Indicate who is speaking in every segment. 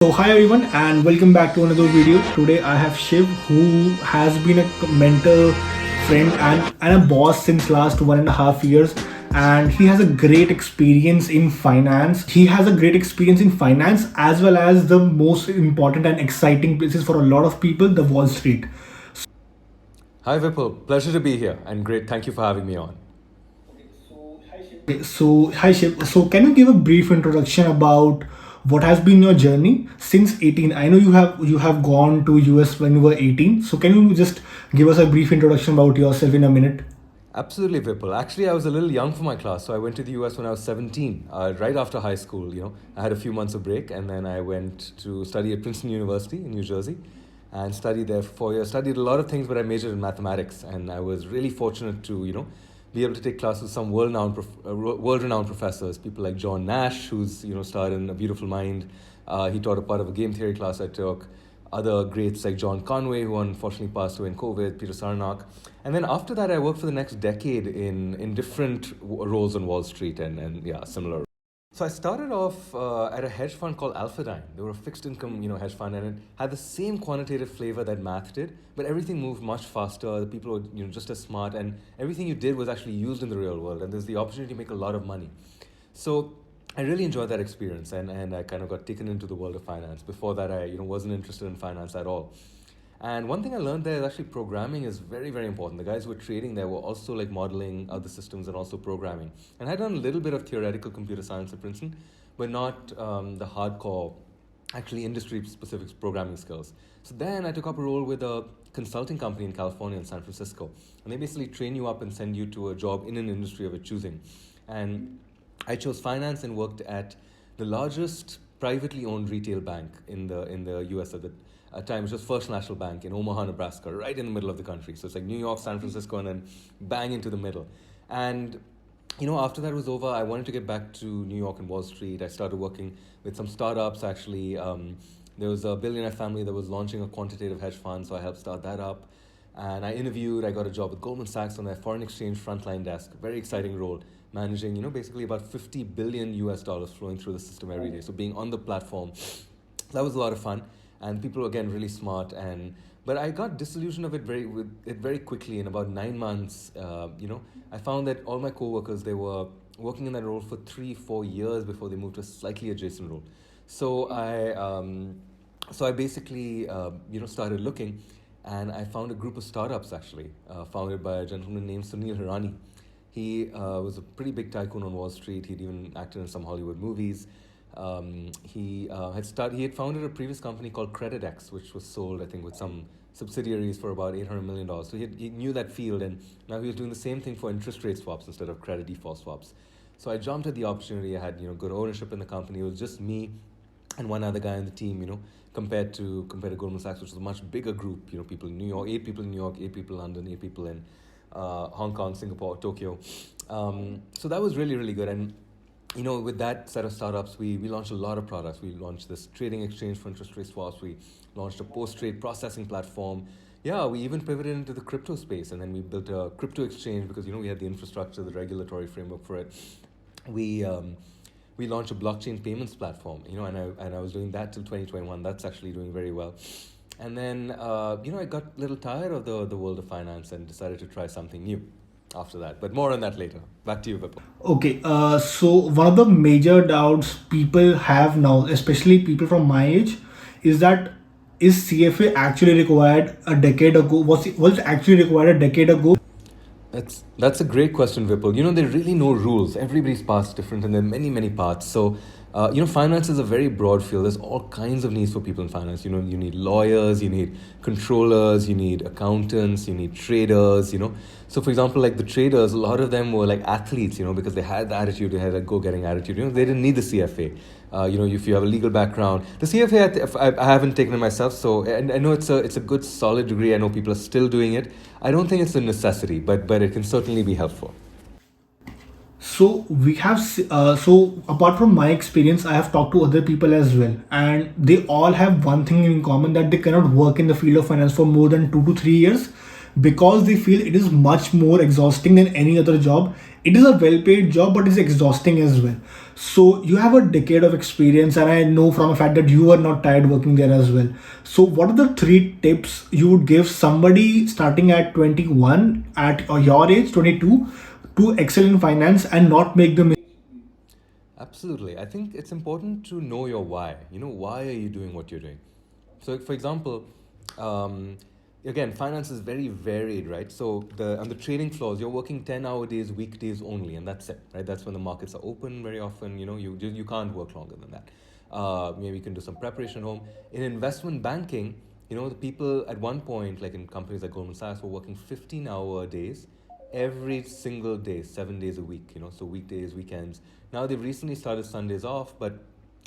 Speaker 1: So hi everyone and welcome back to another video. Today I have Shiv who has been a mentor, friend and a boss since last 1.5 years, and he has a great experience in finance. He has a great experience in finance as well as the most important and exciting places for a lot of people, the Wall Street.
Speaker 2: Hi Vipul, pleasure to be here and great. Thank you for having me on.
Speaker 1: Okay, so hi Shiv. So can you give a brief introduction about what has been your journey since 18? I know you have gone to US when you were 18. So can you just give us a brief introduction about yourself in a minute?
Speaker 2: Absolutely, Vipul. Actually, I was a little young for my class, so I went to the US when I was 17, right after high school. I had a few months of break, and then I went to study at Princeton University in New Jersey, and studied there for 4 years. Studied a lot of things, but I majored in mathematics, and I was really fortunate to be able to take classes with some world-renowned professors, people like John Nash, who's starred in A Beautiful Mind. He taught a part of a game theory class I took. Other greats like John Conway, who unfortunately passed away in COVID, Peter Sarnock. And then after that, I worked for the next decade in different roles on Wall Street and yeah, similar. So I started off at a hedge fund called Alphadine. They were a fixed income, hedge fund, and it had the same quantitative flavor that math did, but everything moved much faster. The people were, just as smart, and everything you did was actually used in the real world, and there's the opportunity to make a lot of money. So I really enjoyed that experience, and I kind of got taken into the world of finance. Before that, I wasn't interested in finance at all. And one thing I learned there is actually programming is very, very important. The guys who were trading there were also like modeling other systems and also programming. And I had done a little bit of theoretical computer science at Princeton, but not the hardcore, actually industry-specific programming skills. So then I took up a role with a consulting company in California in San Francisco. And they basically train you up and send you to a job in an industry of your choosing. And I chose finance and worked at the largest privately owned retail bank in the US at the time, which was First National Bank in Omaha, Nebraska, right in the middle of the country. So it's like New York, San Francisco, and then bang into the middle. And after that was over, I wanted to get back to New York and Wall Street. I started working with some startups. Actually, there was a billionaire family that was launching a quantitative hedge fund, so I helped start that up. And I interviewed. I got a job with Goldman Sachs on their foreign exchange frontline desk. Very exciting role, managing basically about 50 billion US dollars flowing through the system every day. So being on the platform, that was a lot of fun, and people were again really smart. But I got disillusioned of it very quickly. In about 9 months, I found that all my coworkers, they were working in that role for 3-4 years before they moved to a slightly adjacent role. So I basically started looking, and I found a group of startups actually, founded by a gentleman named Sunil Hirani. He was a pretty big tycoon on Wall Street. He'd even acted in some Hollywood movies. He had founded a previous company called CreditX, which was sold, I think, with some subsidiaries for about $800 million. So he knew that field, and now he was doing the same thing for interest rate swaps instead of credit default swaps. So I jumped at the opportunity. I had good ownership in the company. It was just me and one other guy on the team. Compared to Goldman Sachs, which was a much bigger group. People in New York, 8 people in New York, 8 people in London, 8 people in Hong Kong, Singapore, Tokyo. So that was really, really good. And with that set of startups, we launched a lot of products. We launched this trading exchange for interest rate swaps. We launched a post-trade processing platform. Yeah, we even pivoted into the crypto space, and then we built a crypto exchange because we had the infrastructure, the regulatory framework for it. We launched a blockchain payments platform, and I was doing that till 2021. That's actually doing very well. And then I got a little tired of the world of finance and decided to try something new after that. But more on that later. Back to you, Vipul.
Speaker 1: Okay, so one of the major doubts people have now, especially people from my age, is that is CFA actually required a decade ago? Was it actually required a decade ago?
Speaker 2: That's a great question, Vipul. There are really no rules. Everybody's path's different, and there are many, many paths. So, finance is a very broad field. There's all kinds of needs for people in finance. You need lawyers, you need controllers, you need accountants, you need traders. So, for example, like the traders, a lot of them were like athletes. Because they had the attitude, they had a go-getting attitude. They didn't need the CFA. If you have a legal background, the CFA I haven't taken it myself, so and I know it's a good solid degree. I know people are still doing it. I don't think it's a necessity, but it can certainly be helpful.
Speaker 1: So we have so apart from my experience, I have talked to other people as well, and they all have one thing in common, that they cannot work in the field of finance for more than 2 to 3 years because they feel it is much more exhausting than any other job. It is a well paid job, but it's exhausting as well. So you have a decade of experience, and I know from a fact that you are not tired working there as well. So what are the three tips you would give somebody starting at 21 at your age, 22, to excel in finance and not make the
Speaker 2: Absolutely. I think it's important to know your why. You know, why are you doing what you're doing? So, for example, um, again, finance is very varied, right? So, on the trading floors, you're working 10-hour days, weekdays only, and that's it, right? That's when the markets are open very often. You know, you can't work longer than that. Maybe you can do some preparation at home. In investment banking, you know, the people at one point, like in companies like Goldman Sachs, were working 15-hour days every single day, 7 days a week, you know, so weekdays, weekends. Now they've recently started Sundays off, but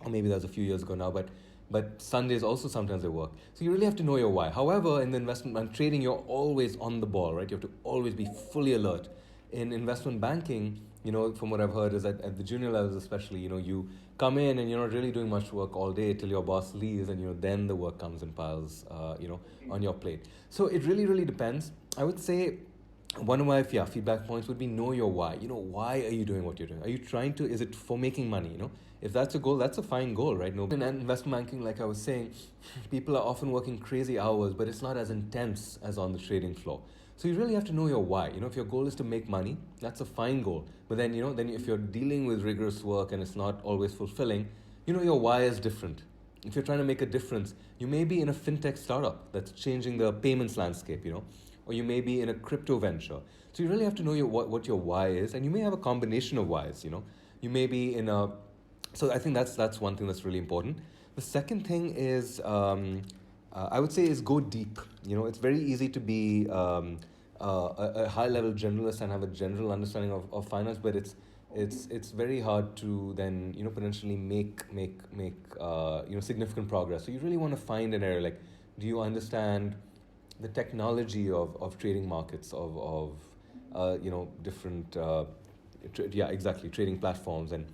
Speaker 2: or maybe that was a few years ago now, but Sundays also sometimes they work. So you really have to know your why. However, in the investment and trading, you're always on the ball, right? You have to always be fully alert. In investment banking, you know, from what I've heard is that at the junior levels especially, you know, you come in and you're not really doing much work all day till your boss leaves, and you know then the work comes and piles, on your plate. So it really, really depends. I would say one of my feedback points would be know your why. You know, why are you doing what you're doing? Are you trying to, is it for making money? You know, if that's a goal, that's a fine goal, right? No, in investment banking, like I was saying, people are often working crazy hours, but it's not as intense as on the trading floor. So you really have to know your why. You know, if your goal is to make money, that's a fine goal. But then, you know, then if you're dealing with rigorous work and it's not always fulfilling, you know, your why is different. If you're trying to make a difference, you may be in a fintech startup that's changing the payments landscape, you know, or you may be in a crypto venture. So you really have to know what your why is, and you may have a combination of whys. You know, you may be in a. So I think that's one thing that's really important. The second thing is, I would say, is go deep. You know, it's very easy to be a high level generalist and have a general understanding of finance, but it's very hard to then, you know, potentially make significant progress. So you really want to find an area, like, do you understand the technology of trading markets, of different exactly, trading platforms, and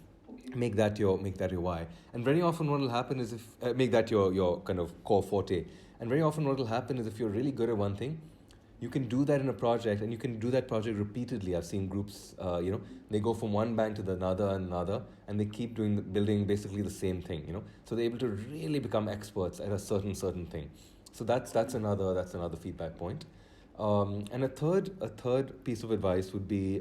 Speaker 2: make that your why. And very often what will happen is, if make that your kind of core forte. And very often what will happen is, if you're really good at one thing, you can do that in a project, and you can do that project repeatedly. I've seen groups, they go from one bank to the another, and they keep building basically the same thing, you know. So they're able to really become experts at a certain thing. So that's another feedback point. And a third piece of advice would be,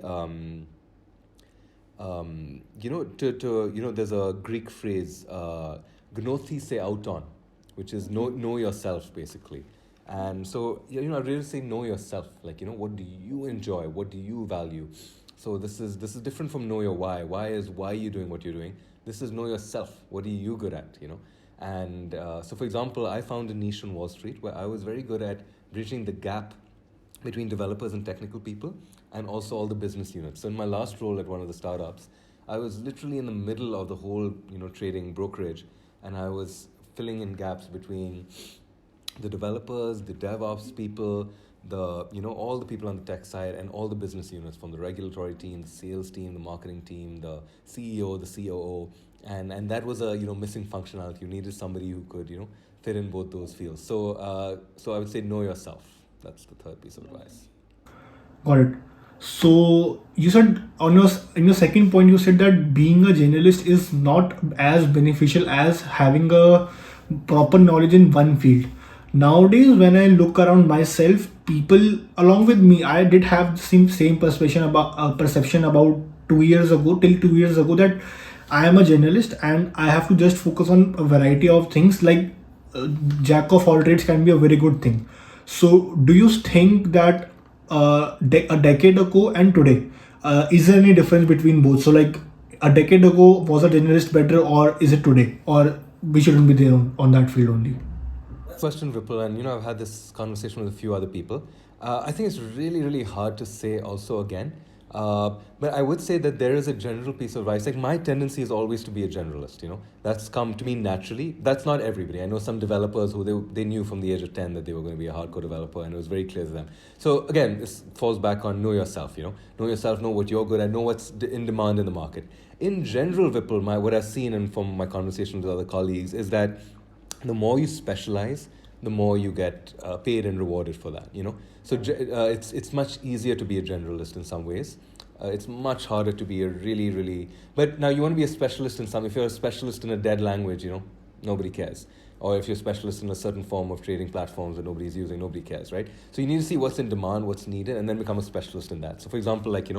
Speaker 2: there's a Greek phrase, gnothi auton, which is know yourself, basically. And so, you know, I really say know yourself. Like, you know, what do you enjoy? What do you value? So this is different from know your why. Why is why you're doing what you're doing. This is know yourself. What are you good at? You know. And so, for example, I found a niche on Wall Street where I was very good at bridging the gap between developers and technical people, and also all the business units. So in my last role at one of the startups, I was literally in the middle of the whole, you know, trading brokerage, and I was filling in gaps between the developers, the DevOps people, all the people on the tech side, and all the business units, from the regulatory team, the sales team, the marketing team, the CEO, the COO, and that was a, you know, missing functionality. You needed somebody who could, you know, fit in both those fields. So I would say know yourself. That's the third piece of advice.
Speaker 1: Got it. So you said on your in your second point, you said that being a generalist is not as beneficial as having a proper knowledge in one field. Nowadays, when I look around myself, people along with me, I did have the same perception about 2 years ago, till 2 years ago, that I am a journalist and I have to just focus on a variety of things. Like jack of all trades can be a very good thing. So, do you think that a decade ago and today, is there any difference between both? So, like a decade ago, was a journalist better, or is it today, or we shouldn't be there on that field only?
Speaker 2: Question, Ripple, and you know, I've had this conversation with a few other people. I think it's really, really hard to say also again. But I would say that there is a general piece of advice. Like, my tendency is always to be a generalist, you know. That's come to me naturally. That's not everybody. I know some developers who they knew from the age of 10 that they were going to be a hardcore developer, and it was very clear to them. So again, this falls back on know yourself, you know. Know yourself, know what you're good at, know what's in demand in the market. In general, Vipul, what I've seen, and from my conversations with other colleagues, is that the more you specialize, the more you get paid and rewarded for that. So it's much easier to be a generalist in some ways. It's much harder to be a really, really. But now you want to be a specialist in some. If you're a specialist in a dead language, nobody cares. Or if you're a specialist in a certain form of trading platforms that nobody's using, nobody cares, right? So you need to see what's in demand, what's needed, and then become a specialist in that. So for example, like,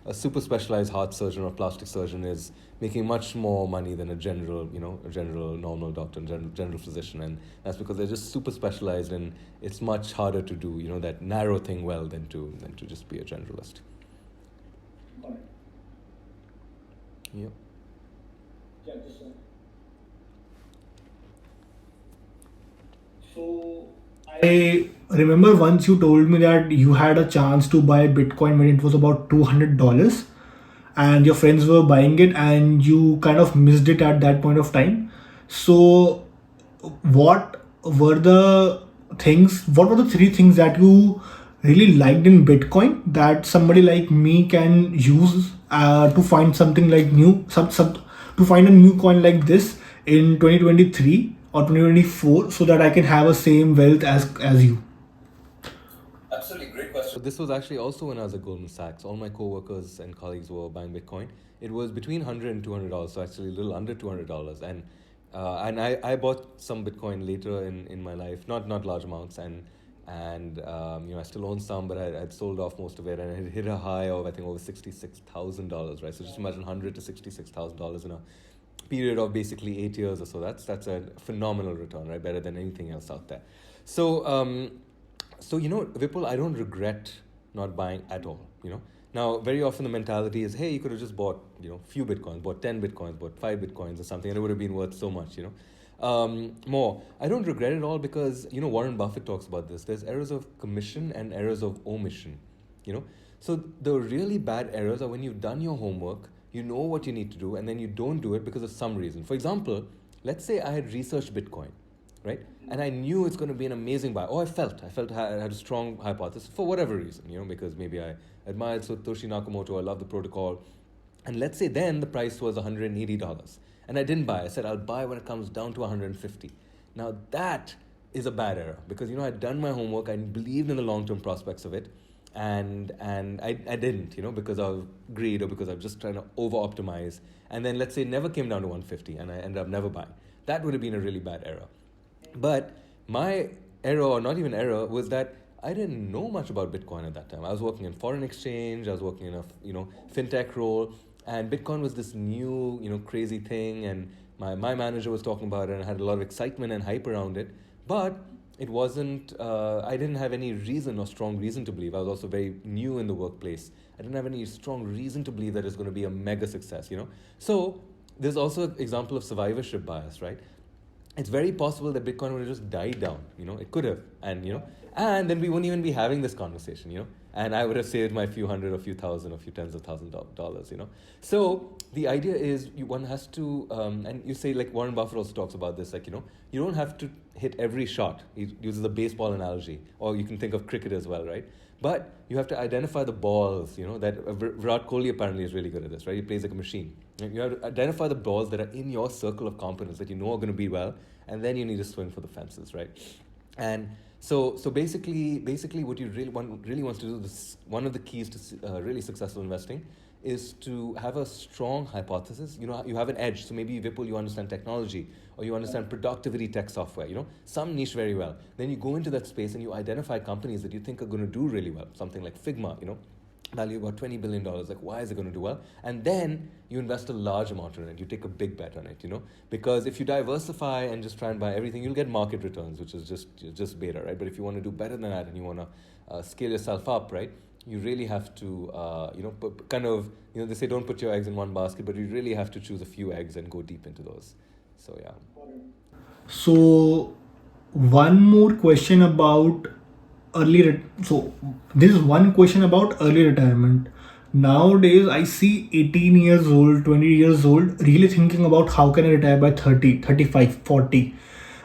Speaker 2: a super specialized heart surgeon or plastic surgeon is making much more money than a general, a general normal doctor, general physician. And that's because they're just super specialized, and it's much harder to do, that narrow thing well than to just be a generalist. Yep.
Speaker 1: So I remember once you told me that you had a chance to buy Bitcoin when it was about $200, and your friends were buying it, and you kind of missed it at that point of time. So what were the what were the three things that you really liked in Bitcoin that somebody like me can use to find something like new, to find a new coin like this in 2023 or 2024, so that I can have a same wealth as you?
Speaker 2: Absolutely, great question. So this was actually also when I was at Goldman Sachs. All my coworkers and colleagues were buying Bitcoin. It was between $100 and $200, so actually a little under $200. And I bought some Bitcoin later in my life, not large amounts, and I still own some, but I had sold off most of it, and it had hit a high of I think over $66,000, right? So just imagine $100 to $66,000 in a period of basically 8 years or so. That's a phenomenal return, right? Better than anything else out there. So Vipul, I don't regret not buying at all. Now very often the mentality is, hey, you could have just bought few Bitcoins, bought 10 Bitcoins, bought 5 Bitcoins or something, and it would have been worth so much. More. I don't regret it all because Warren Buffett talks about this. There's errors of commission and errors of omission. So the really bad errors are when you've done your homework, you know what you need to do, and then you don't do it because of some reason. For example, let's say I had researched Bitcoin, right? And I knew it's going to be an amazing buy. Or I felt I had a strong hypothesis for whatever reason, because maybe I admired Satoshi Nakamoto, I love the protocol. And let's say then the price was $180. And I didn't buy. I said, I'll buy when it comes down to 150. Now that is a bad error because, I'd done my homework. I believed in the long-term prospects of it. And I didn't, because of greed or because I'm just trying to over-optimize. And then let's say it never came down to 150 and I ended up never buying. That would have been a really bad error. But my error, or not even error, was that I didn't know much about Bitcoin at that time. I was working in foreign exchange. I was working in a fintech role. And Bitcoin was this new, crazy thing. And my manager was talking about it and I had a lot of excitement and hype around it. But it wasn't, I didn't have any reason or strong reason to believe. I was also very new in the workplace. I didn't have any strong reason to believe that it's going to be a mega success, So there's also an example of survivorship bias, right? It's very possible that Bitcoin would have just died down, it could have. And then we wouldn't even be having this conversation, and I would have saved my few hundred or few thousand or few tens of thousands of dollars, So the idea is one has to, and you say like Warren Buffett also talks about this, like, you don't have to hit every shot. He uses a baseball analogy, or you can think of cricket as well, right? But you have to identify the balls, that Virat Kohli apparently is really good at this, right? He plays like a machine. You have to identify the balls that are in your circle of competence that are going to be well, and then you need to swing for the fences, right? And so basically what you really wants to do, this one of the keys to really successful investing is to have a strong hypothesis. You have an edge. So maybe Vipul, you understand technology, or you understand productivity tech software, some niche very well. Then you go into that space and you identify companies that you think are going to do really well. Something like Figma, value about $20 billion. Like, why is it going to do well? And then you invest a large amount in it. You take a big bet on it, because if you diversify and just try and buy everything, you'll get market returns, which is just beta, right? But if you want to do better than that and you want to scale yourself up, right? You really have to, they say don't put your eggs in one basket, but you really have to choose a few eggs and go deep into those. So, yeah.
Speaker 1: So, one more question about so this is one question about early retirement. Nowadays, I see 18 years old, 20 years old, really thinking about how can I retire by 30, 35, 40.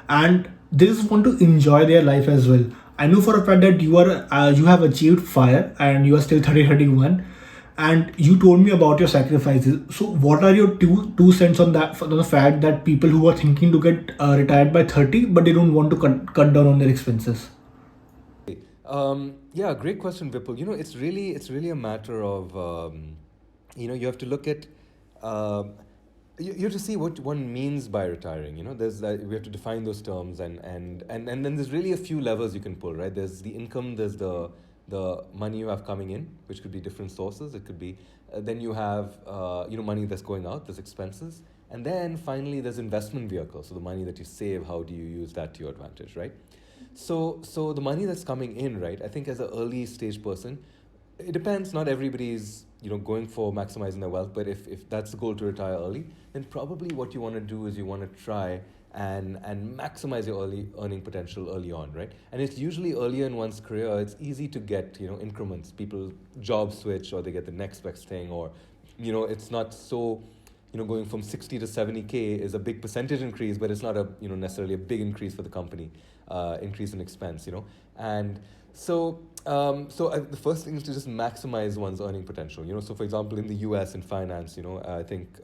Speaker 1: And they just want to enjoy their life as well. I know for a fact that you have achieved fire and you are still 30, 31. and you told me about your sacrifices. So what are your two cents on that, for the fact that people who are thinking to get retired by 30 but they don't want to cut down on their expenses?
Speaker 2: Yeah, great question, Vipul. It's really a matter of you have to look at you have to see what one means by retiring. We have to define those terms, and then there's really a few levers you can pull, right? There's the income, there's the money you have coming in, which could be different sources. It could be then you have money that's going out, there's expenses, and then finally there's investment vehicles. So the money that you save, how do you use that to your advantage, right? So the money that's coming in, right? I think as an early stage person, it depends. Not everybody's going for maximizing their wealth, but if that's the goal, to retire early, then probably what you want to do is you want to try and maximize your early earning potential early on, right? And it's usually earlier in one's career. It's easy to get increments. People job switch, or they get the next best thing, or it's not so. Going from 60 to 70K is a big percentage increase, but it's not a necessarily a big increase for the company, increase in expense, and the first thing is to just maximize one's earning potential. So for example, in the U.S. in finance, I think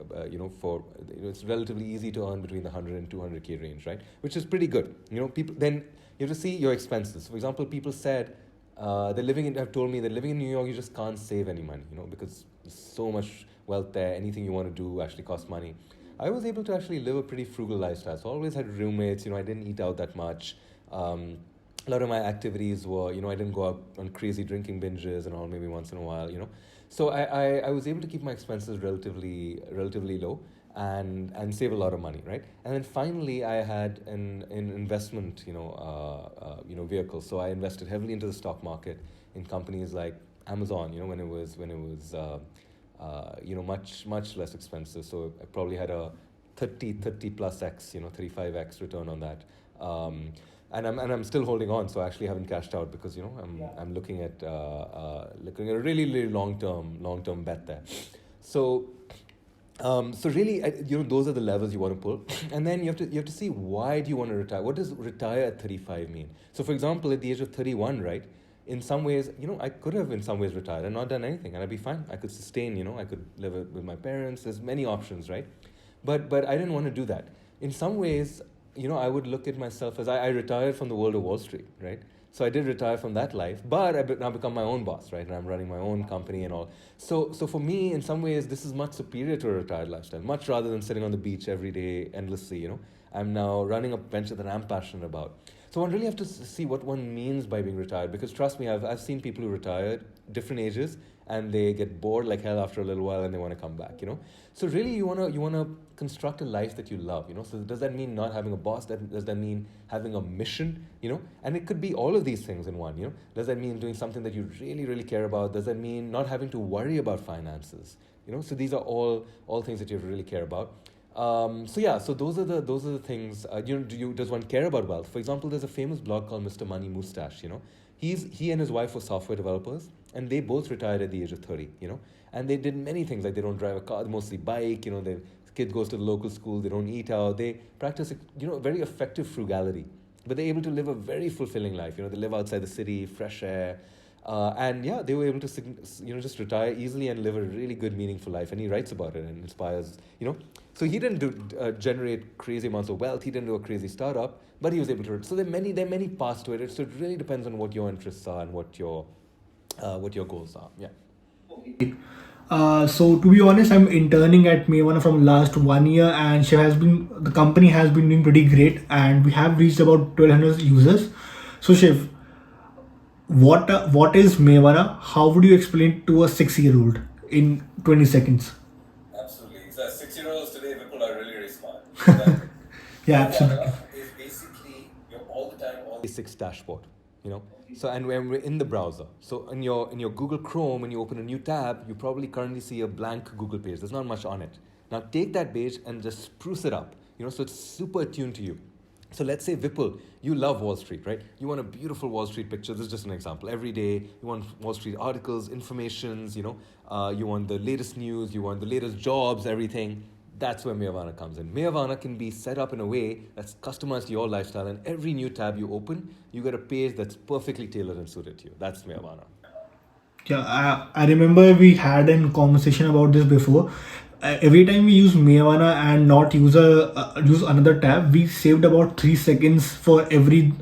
Speaker 2: for it's relatively easy to earn between the 100 and 200K range, right? Which is pretty good. People then you have to see your expenses. For example, people said have told me that living in New York, you just can't save any money, because there's so much wealth there. Anything you want to do actually costs money. I was able to actually live a pretty frugal lifestyle. So I always had roommates. I didn't eat out that much. A lot of my activities were, I didn't go out on crazy drinking binges and all, maybe once in a while. So I was able to keep my expenses relatively low and save a lot of money, right? And then finally, I had an investment, vehicle. So I invested heavily into the stock market in companies like Amazon, when it was much less expensive. So I probably had a 30 plus X, 35X return on that. And I'm still holding on, so I actually haven't cashed out because I'm looking at a really really long term bet there. So really, those are the levers you want to pull, and then you have to see, why do you want to retire? What does retire at 35 mean? So for example, at the age of 31, right? In some ways, I could have in some ways retired and not done anything, and I'd be fine. I could sustain, I could live with my parents. There's many options, right? But I didn't want to do that. In some ways, I would look at myself as I retired from the world of Wall Street, right? So I did retire from that life, but now become my own boss, right? And I'm running my own company and all. So for me, in some ways, this is much superior to a retired lifestyle, much rather than sitting on the beach every day endlessly. I'm now running a venture that I'm passionate about. So one really have to see what one means by being retired, because trust me, I've seen people who retired different ages and they get bored like hell after a little while and they want to come back. So really, you wanna construct a life that you love. So does that mean not having a boss? Does that mean having a mission? And it could be all of these things in one. Does that mean doing something that you really really care about? Does that mean not having to worry about finances? So these are all things that you really care about. So those are the things. Does one care about wealth? For example, there's a famous blog called Mr. Money Mustache. He and his wife were software developers, and they both retired at the age of 30. And they did many things, like they don't drive a car, they mostly bike. The kid goes to the local school, they don't eat out, they practice very effective frugality, but they're able to live a very fulfilling life. They live outside the city, fresh air. And yeah, they were able to just retire easily and live a really good, meaningful life. And he writes about it and inspires. So he didn't generate crazy amounts of wealth. He didn't do a crazy startup, but he was able to. So there are many paths to it. So it really depends on what your interests are and what your goals are. Yeah.
Speaker 1: So to be honest, I'm interning at MeaVana from last 1 year, and the company has been doing pretty great, and we have reached about 1,200 users. So Shiv, what is MeaVana? How would you explain it to a 6-year-old in 20 seconds?
Speaker 2: Absolutely. So 6-year-olds today, people are really, really smart.
Speaker 1: Yeah, absolutely.
Speaker 2: Is basically your all the time, all basics dashboard. So and when we're in the browser, so in your Google Chrome, when you open a new tab, you probably currently see a blank Google page. There's not much on it. Now take that page and just spruce it up. So it's super attuned to you. So let's say, Vipul, you love Wall Street, right? You want a beautiful Wall Street picture. This is just an example. Every day, you want Wall Street articles, informations, you want the latest news, you want the latest jobs, everything. That's where MeaVana comes in. MeaVana can be set up in a way that's customized to your lifestyle, and every new tab you open, you get a page that's perfectly tailored and suited to you. That's MeaVana.
Speaker 1: Yeah, I remember we had a conversation about this before. Every time we use MeaVana and not use another tab, we saved about 3 seconds for every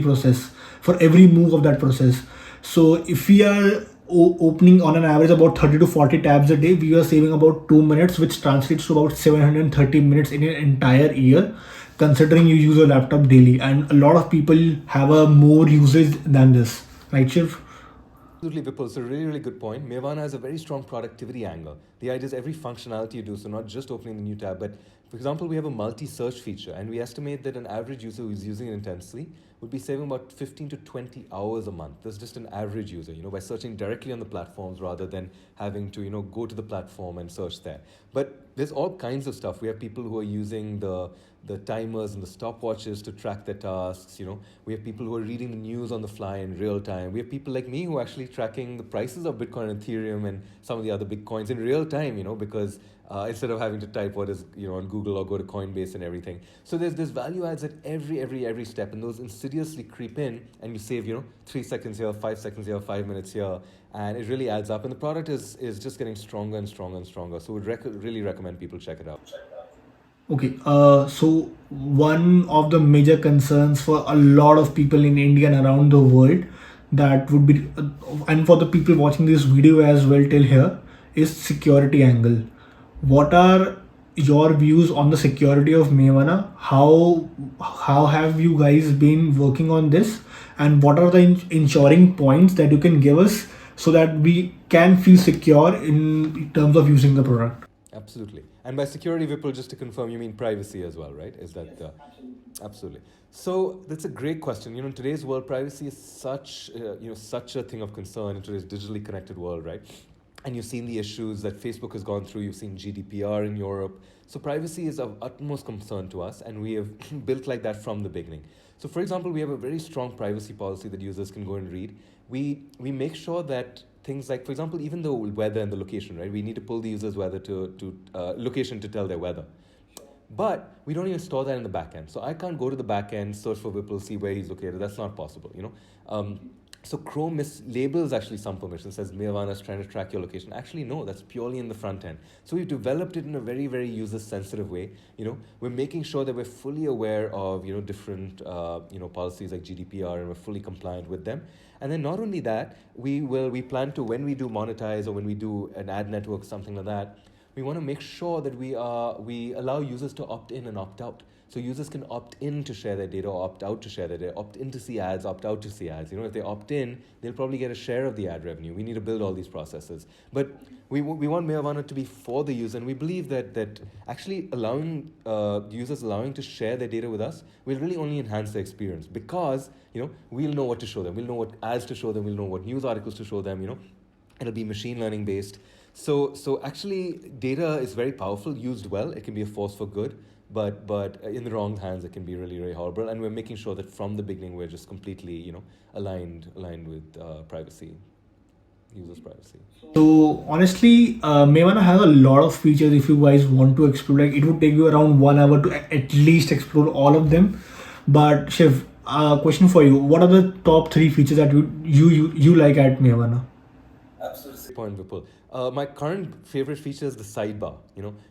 Speaker 1: process, for every move of that process. So if we are opening on an average about 30 to 40 tabs a day, we are saving about 2 minutes, which translates to about 730 minutes in an entire year. Considering you use a laptop daily, and a lot of people have a more usage than this, right, Shiv?
Speaker 2: Absolutely, Vipul. It's a really, really good point. MeaVana has a very strong productivity angle. The idea is every functionality you do, so not just opening the new tab, but for example, we have a multi-search feature, and we estimate that an average user who's using it intensely would be saving about 15 to 20 hours a month. That's just an average user, by searching directly on the platforms rather than having to, go to the platform and search there. But there's all kinds of stuff. We have people who are using the timers and the stopwatches to track their tasks. We have people who are reading the news on the fly in real time. We have people like me who are actually tracking the prices of Bitcoin and Ethereum and some of the other big coins in real time, because instead of having to type what is on Google or go to Coinbase and everything. So there's value adds at every step, and those insidiously creep in, and you save 3 seconds here, 5 seconds here, 5 minutes here, and it really adds up. And the product is just getting stronger and stronger and stronger. So we'd really recommend people check it out.
Speaker 1: Okay, so one of the major concerns for a lot of people in India and around the world, that would be, and for the people watching this video as well till here, is security angle. What are your views on the security of MeaVana? How have you guys been working on this, and what are the ensuring points that you can give us so that we can feel secure in terms of using the product?
Speaker 2: Absolutely. And by security, Vipul, just to confirm, you mean privacy as well, right? Is that absolutely? So that's a great question. In today's world, privacy is such a thing of concern in today's digitally connected world, right? And you've seen the issues that Facebook has gone through. You've seen GDPR in Europe. So privacy is of utmost concern to us, and we have built like that from the beginning. So, for example, we have a very strong privacy policy that users can go and read. We make sure that things like, for example, even the weather and the location, right? We need to pull the user's weather to location to tell their weather. But we don't even store that in the backend. So I can't go to the backend, search for Whipple, see where he's located. That's not possible. So Chrome mislabels actually some permission, says MeaVana is trying to track your location. Actually, no, that's purely in the front end. So we've developed it in a very, very user-sensitive way. We're making sure that we're fully aware of different policies like GDPR, and we're fully compliant with them. And then not only that, we plan to, when we do monetize or when we do an ad network, something like that, we want to make sure that we allow users to opt in and opt out. So users can opt in to share their data or opt out to share their data, opt in to see ads, opt out to see ads. If they opt in, they'll probably get a share of the ad revenue. We need to build all these processes. But we want MeaVana to be for the user, and we believe that actually allowing users to share their data with us will really only enhance their experience, because we'll know what to show them, we'll know what ads to show them, we'll know what news articles to show them. It'll be machine learning based. So actually, data is very powerful. Used well, it can be a force for good. But in the wrong hands, it can be really, really horrible. And we're making sure that from the beginning, we're just completely, aligned with privacy, users' privacy.
Speaker 1: So honestly, MeaVana has a lot of features. If you guys want to explore, like, it would take you around 1 hour to at least explore all of them. But Shiv, question for you: what are the top three features that you like at MeaVana?
Speaker 2: Absolutely. Point, Vipul. My current favorite feature is the sidebar.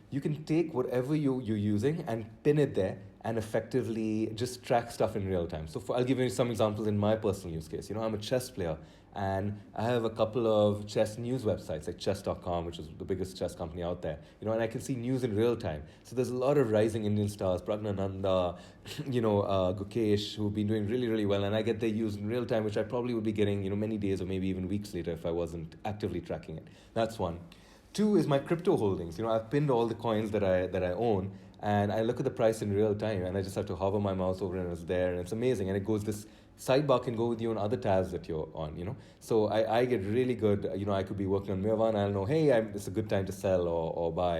Speaker 2: You can take whatever you're using and pin it there and effectively just track stuff in real time. So I'll give you some examples in my personal use case. I'm a chess player, and I have a couple of chess news websites like chess.com, which is the biggest chess company out there, and I can see news in real time. So there's a lot of rising Indian stars, Pragnananda, Gukesh, who've been doing really, really well, and I get their news in real time, which I probably would be getting, many days or maybe even weeks later if I wasn't actively tracking it. That's one. Two is my crypto holdings. I've pinned all the coins that I own, and I look at the price in real time, and I just have to hover my mouse over it, and it's there, and it's amazing. And it goes, this sidebar can go with you on other tabs that you're on. So I get really good. I could be working on MeaVana, and I'll know, hey, it's a good time to sell or buy,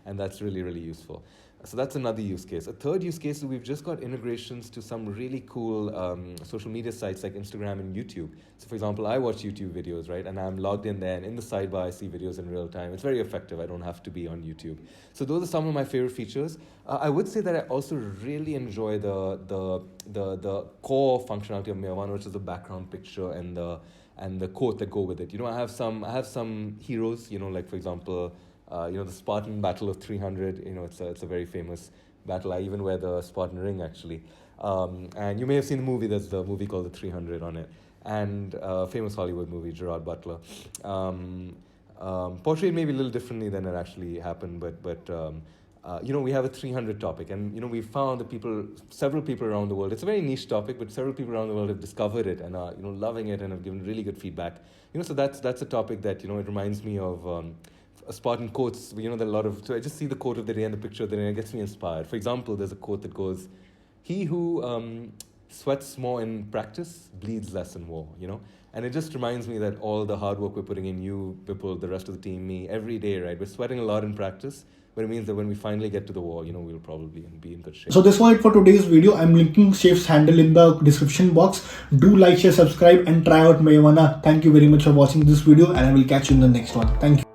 Speaker 2: and that's really, really useful. So that's another use case. A third use case is we've just got integrations to some really cool social media sites like Instagram and YouTube. So for example, I watch YouTube videos, right? And I'm logged in there, and in the sidebar I see videos in real time. It's very effective. I don't have to be on YouTube. So those are some of my favorite features. I would say that I also really enjoy the core functionality of MeaVana, which is the background picture and the quote that go with it. I have some heroes, like for example, the Spartan Battle of 300. It's a very famous battle. I even wear the Spartan ring actually. And you may have seen the movie. There's the movie called The 300 on it, and famous Hollywood movie, Gerard Butler. Portrayed maybe a little differently than it actually happened, but we have a 300 topic, and we found that several people around the world. It's a very niche topic, but several people around the world have discovered it and are loving it and have given really good feedback. So that's a topic that it reminds me of. Spartan quotes, there are a lot of. So I just see the quote of the day and the picture of the day, and it gets me inspired. For example, there's a quote that goes, "He who sweats more in practice bleeds less in war." And it just reminds me that all the hard work we're putting in, you, people, the rest of the team, me, every day, right? We're sweating a lot in practice, but it means that when we finally get to the war, we'll probably be in good shape.
Speaker 1: So this was it for today's video. I'm linking Shiv's handle in the description box. Do like, share, subscribe, and try out MeaVana. Thank you very much for watching this video, and I will catch you in the next one. Thank you.